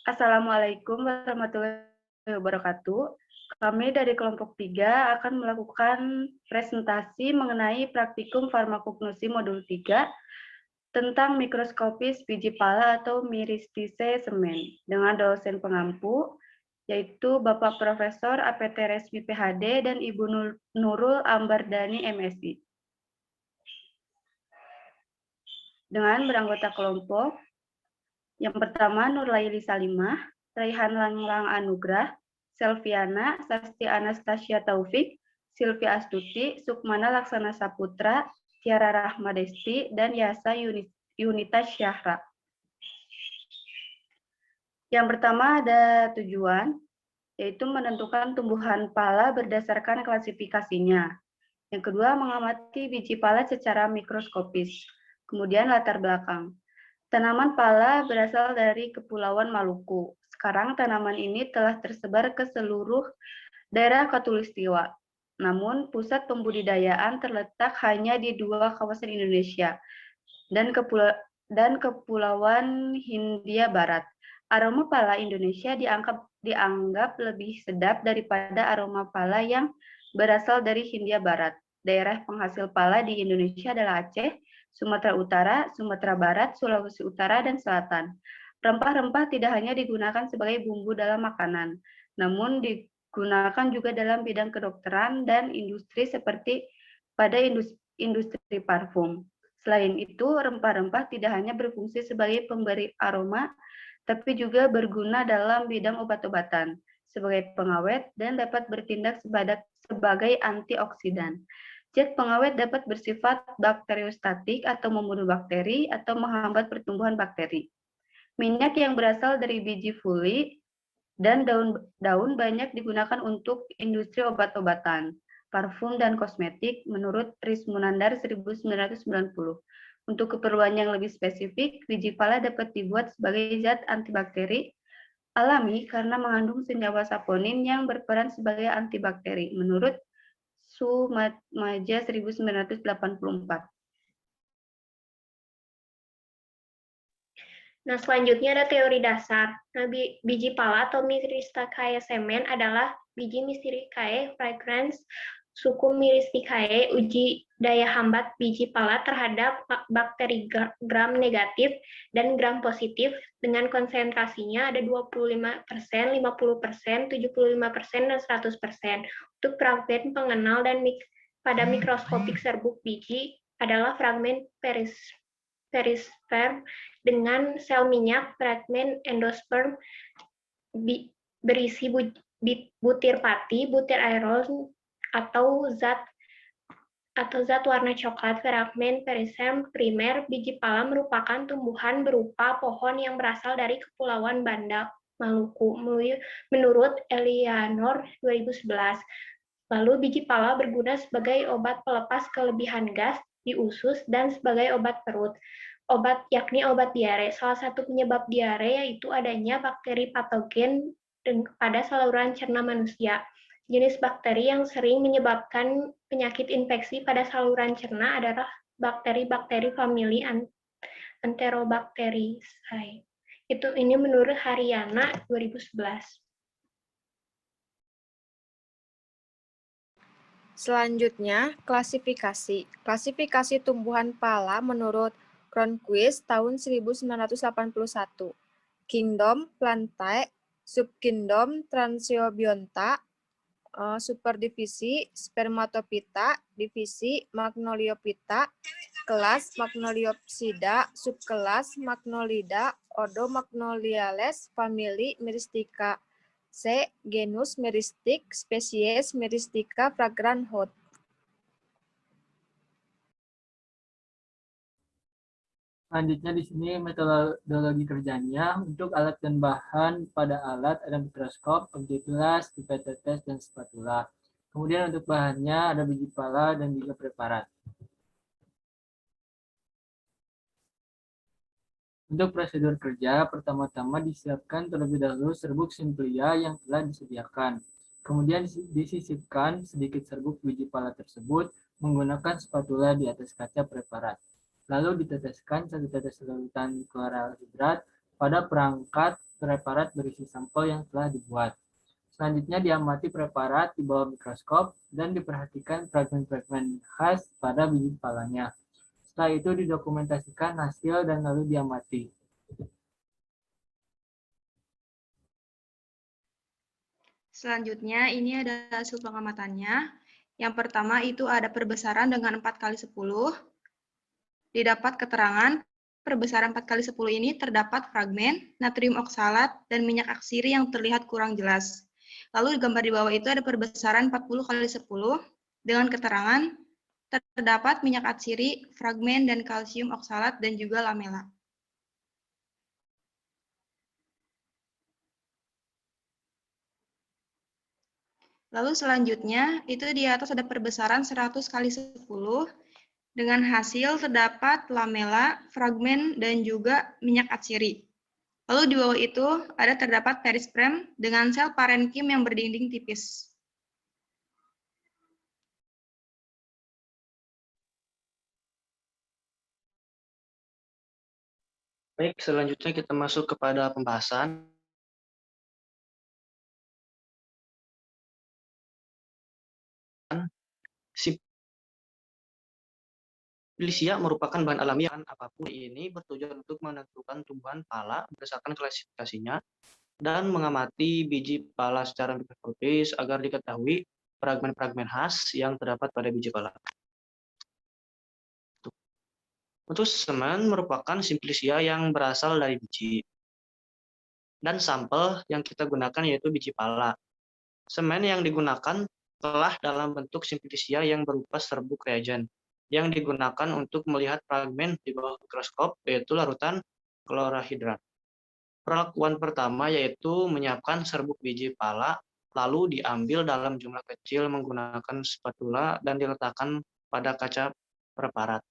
Assalamualaikum warahmatullahi wabarakatuh. Kami dari kelompok 3 akan melakukan presentasi mengenai praktikum farmakognosi modul 3 tentang mikroskopis biji pala atau Myristicea semen dengan dosen pengampu yaitu Bapak Profesor APT Resmi PhD dan Ibu Nurul Ambardani MSI. Dengan beranggota kelompok, yang pertama Nurlaili Salimah, Raihan Langlang Anugrah, Selviana, Sasti Anastasia Taufik, Silvia Astuti, Sukmana Laksana Saputra, Tiara Rahmadesti, dan Yasa Yunita Syahra. Yang pertama ada tujuan, yaitu menentukan tumbuhan pala berdasarkan klasifikasinya. Yang kedua, mengamati biji pala secara mikroskopis. Kemudian latar belakang. Tanaman pala berasal dari Kepulauan Maluku. Sekarang tanaman ini telah tersebar ke seluruh daerah Khatulistiwa. Namun pusat pembudidayaan terletak hanya di 2 kawasan Indonesia dan Kepulauan Hindia Barat. Aroma pala Indonesia dianggap lebih sedap daripada aroma pala yang berasal dari Hindia Barat. Daerah penghasil pala di Indonesia adalah Aceh, Sumatera Utara, Sumatera Barat, Sulawesi Utara, dan Selatan. Rempah-rempah tidak hanya digunakan sebagai bumbu dalam makanan, namun digunakan juga dalam bidang kedokteran dan industri seperti pada industri parfum. Selain itu, rempah-rempah tidak hanya berfungsi sebagai pemberi aroma, tapi juga berguna dalam bidang obat-obatan, sebagai pengawet, dan dapat bertindak sebagai antioksidan. Zat pengawet dapat bersifat bakteriostatik atau membunuh bakteri atau menghambat pertumbuhan bakteri. Minyak yang berasal dari biji fuli dan daun banyak digunakan untuk industri obat-obatan, parfum, dan kosmetik menurut Rismunandar 1990. Untuk keperluan yang lebih spesifik, biji pala dapat dibuat sebagai zat antibakteri alami karena mengandung senyawa saponin yang berperan sebagai antibakteri menurut Sumaja 1984. Nah, selanjutnya ada teori dasar. Nah, biji pala atau Myristicae semen adalah biji Myristicae fragrans suku Myristicae. Uji daya hambat biji pala terhadap bakteri gram negatif dan gram positif dengan konsentrasinya ada 25%, 50%, 75%, dan 100%. Untuk fragmen pengenal dan pada mikroskopik serbuk biji adalah fragmen perisperm dengan sel minyak, fragmen endosperm berisi butir pati, butir aerol atau zat warna coklat. Fragmen perisperm primer biji pala merupakan tumbuhan berupa pohon yang berasal dari Kepulauan Banda, Maluku, menurut Eleanor 2011. Lalu biji pala berguna sebagai obat pelepas kelebihan gas di usus dan sebagai obat perut. Yakni obat diare. Salah satu penyebab diare yaitu adanya bakteri patogen pada saluran cerna manusia. Jenis bakteri yang sering menyebabkan penyakit infeksi pada saluran cerna adalah bakteri-bakteri famili Enterobacteriaceae. Ini menurut Haryana 2011. Selanjutnya, klasifikasi. Klasifikasi tumbuhan pala menurut Cronquist tahun 1981. Kingdom Plantae, Subkingdom Transient, Superdivisi Spermatophyta, Divisi Magnoliophyta, Kelas Magnoliopsida, Subkelas Magnolida, Ordo Magnoliales, Famili Myristica, genus Myristic, spesies Myristica fragrans Hoth. Selanjutnya di sini metodologi kerjanya untuk alat dan bahan pada alat ada mikroskop, objek gelas, pipet tetes, dan spatula. Kemudian untuk bahannya ada biji pala dan juga preparat. Untuk prosedur kerja, pertama-tama disiapkan terlebih dahulu serbuk simplia yang telah disediakan. Kemudian disisipkan sedikit serbuk biji pala tersebut menggunakan spatula di atas kaca preparat. Lalu diteteskan 1 tetes larutan kloralhidrat pada perangkat preparat berisi sampel yang telah dibuat. Selanjutnya diamati preparat di bawah mikroskop dan diperhatikan fragmen-fragmen khas pada biji palanya. Setelah itu didokumentasikan hasil dan lalu diamati. Selanjutnya ini ada hasil pengamatannya. Yang pertama itu ada perbesaran dengan 4x10. Didapat keterangan perbesaran 4x10 ini terdapat fragmen natrium oksalat dan minyak atsiri yang terlihat kurang jelas. Lalu di gambar di bawah itu ada perbesaran 40x10 dengan keterangan terdapat minyak atsiri, fragmen, dan kalsium oksalat dan juga lamela. Lalu selanjutnya, itu di atas ada perbesaran 100x10, dengan hasil terdapat lamela, fragmen, dan juga minyak atsiri. Lalu di bawah itu ada terdapat perisperm dengan sel parenkim yang berdinding tipis. Baik, selanjutnya kita masuk kepada pembahasan. Simplicia merupakan bahan alami yang apapun ini bertujuan untuk menentukan tumbuhan pala berdasarkan klasifikasinya dan mengamati biji pala secara mikroskopis agar diketahui fragmen-fragmen khas yang terdapat pada biji pala. Untuk semen merupakan simplicia yang berasal dari biji. Dan sampel yang kita gunakan yaitu biji pala. Semen yang digunakan telah dalam bentuk simplicia yang berupa serbuk reagen yang digunakan untuk melihat fragmen di bawah mikroskop yaitu larutan klorahidrat. Perlakuan pertama yaitu menyiapkan serbuk biji pala lalu diambil dalam jumlah kecil menggunakan spatula dan diletakkan pada kaca preparat.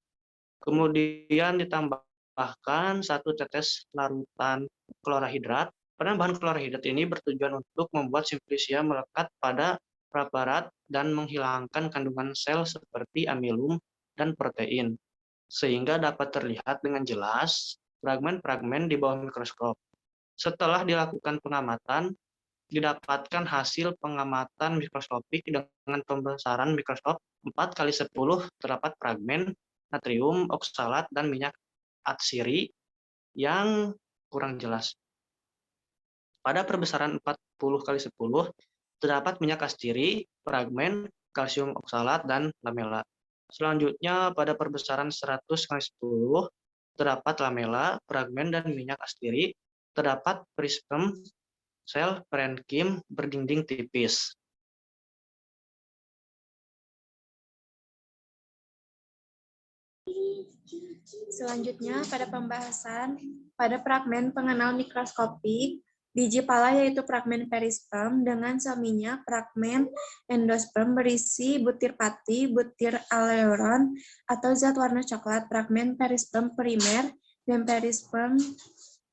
Kemudian ditambahkan 1 tetes larutan klorahidrat. Bahan klorahidrat ini bertujuan untuk membuat simplicia melekat pada preparat dan menghilangkan kandungan sel seperti amilum dan protein, sehingga dapat terlihat dengan jelas fragmen-fragmen di bawah mikroskop. Setelah dilakukan pengamatan, didapatkan hasil pengamatan mikroskopik dengan pembesaran mikroskop 4x10 terdapat fragmen natrium oksalat dan minyak atsiri yang kurang jelas. Pada perbesaran 40x10 terdapat minyak atsiri, fragmen, kalsium oksalat, dan lamela. Selanjutnya pada perbesaran 100x10 terdapat lamela, fragmen, dan minyak atsiri, terdapat perisperm sel parenkim berdinding tipis. Selanjutnya, pada fragmen pengenal mikroskopik, biji pala yaitu fragmen perisperm dengan sel minyak, fragmen endosperm berisi butir pati, butir aleuron, atau zat warna coklat, fragmen perisperm primer, dan perisperm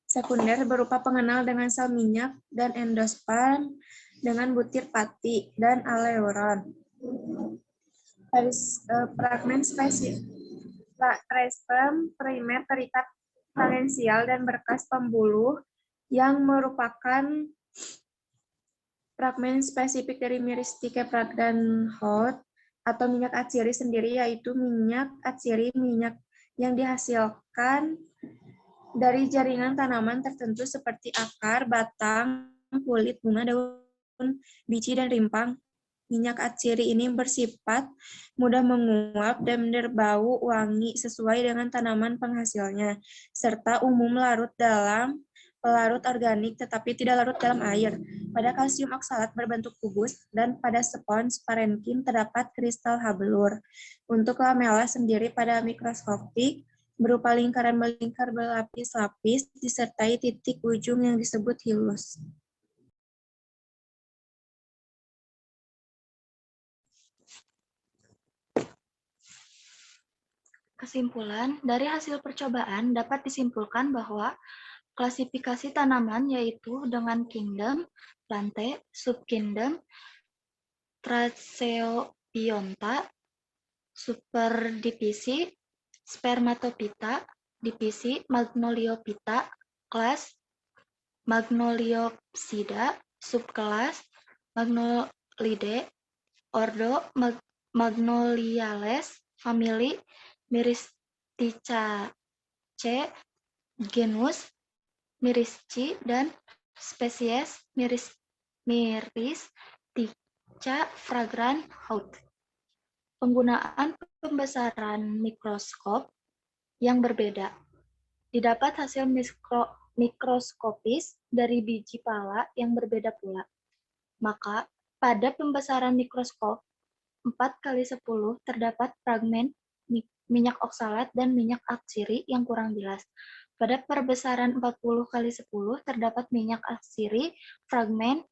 sekunder berupa pengenal dengan sel minyak, dan endosperm dengan butir pati dan aleuron. Fragmen spesifik. Perisperm primer terikat talensial dan berkas pembuluh yang merupakan fragmen spesifik dari myristica Fragranholt atau minyak atsiri sendiri, yaitu minyak atsiri minyak yang dihasilkan dari jaringan tanaman tertentu seperti akar, batang, kulit, bunga, daun, biji, dan rimpang. Minyak atsiri ini bersifat mudah menguap dan berbau wangi sesuai dengan tanaman penghasilnya, serta umum larut dalam pelarut organik tetapi tidak larut dalam air. Pada kalsium oksalat berbentuk kubus dan pada spons parenkim terdapat kristal habelur. Untuk lamela sendiri pada mikroskopik berupa lingkaran melingkar berlapis-lapis disertai titik ujung yang disebut hilus. Kesimpulan, dari hasil percobaan dapat disimpulkan bahwa klasifikasi tanaman yaitu dengan kingdom, plantae, subkingdom, Tracheobionta, superdivisi, Spermatophyta, divisi Magnoliophyta, kelas Magnoliopsida, subkelas Magnolidae, ordo Magnoliales, famili Myristicaceae, genus Myrisci, dan spesies Myristica fragrans Haut. Penggunaan pembesaran mikroskop yang berbeda. Didapat hasil mikroskopis dari biji pala yang berbeda pula. Maka, pada pembesaran mikroskop 4x10 terdapat fragmen minyak oksalat dan minyak atsiri yang kurang jelas. Pada perbesaran 40x10 terdapat minyak atsiri, fragmen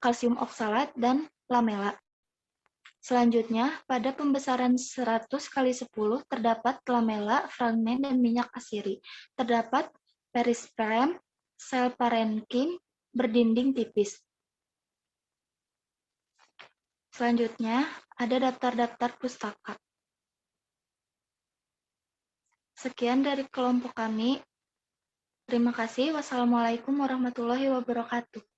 kalsium oksalat, dan lamela. Selanjutnya, pada pembesaran 100x10 terdapat lamela, fragmen, dan minyak atsiri. Terdapat perisperem, sel parenkim, berdinding tipis. Selanjutnya, ada daftar-daftar pustaka. Sekian dari kelompok kami. Terima kasih. Wassalamualaikum warahmatullahi wabarakatuh.